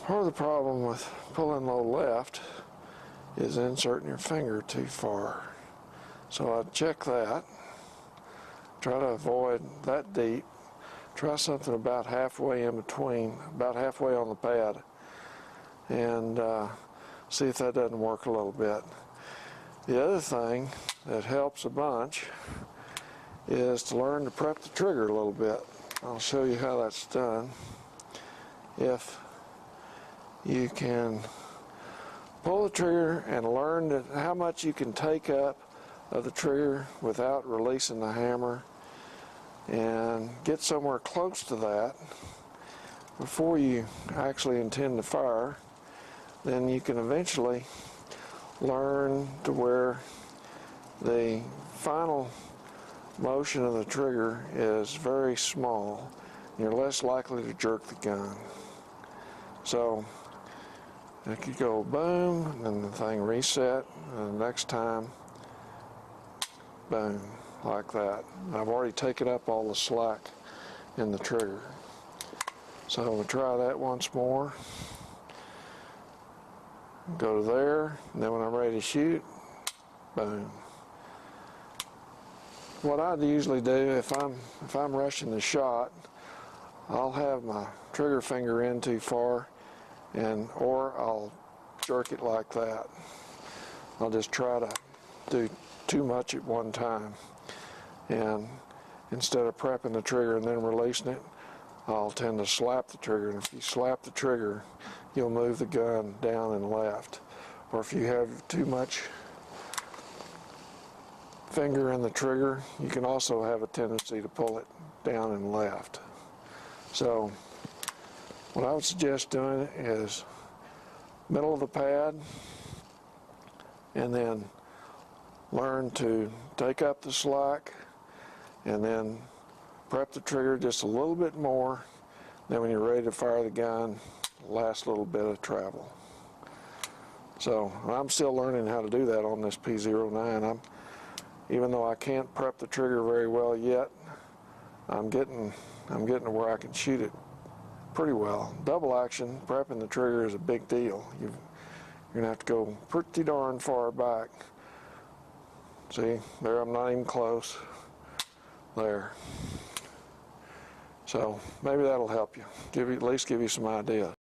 Part of the problem with pulling low left is inserting your finger too far. So I'd check that. Try to avoid that deep. Try something about halfway in between, about halfway on the pad, and see if that doesn't work a little bit. The other thing that helps a bunch is to learn to prep the trigger a little bit. I'll show you how that's done. If you can pull the trigger and learn how much you can take up of the trigger without releasing the hammer, and get somewhere close to that before you actually intend to fire, then you can eventually learn to where the final motion of the trigger is very small. You're less likely to jerk the gun. So it could go boom, and then the thing reset, and the next time, boom, like that. I've already taken up all the slack in the trigger. So we'll try that once more. Go to there, and then when I'm ready to shoot, boom. What I'd usually do if I'm rushing the shot, I'll have my trigger finger in too far, or I'll jerk it like that. I'll just try to do too much at one time, and instead of prepping the trigger and then releasing it, I'll tend to slap the trigger, and if you slap the trigger, you'll move the gun down and left. Or if you have too much finger in the trigger, you can also have a tendency to pull it down and left. So what I would suggest doing is middle of the pad, and then learn to take up the slack, and then prep the trigger just a little bit more. Then when you're ready to fire the gun, last little bit of travel. So I'm still learning how to do that on this P09. Even though I can't prep the trigger very well yet, I'm getting to where I can shoot it pretty well. Double action, prepping the trigger is a big deal. You're gonna have to go pretty darn far back. See, there, I'm not even close. There. So maybe that'll help you. At least give you some ideas.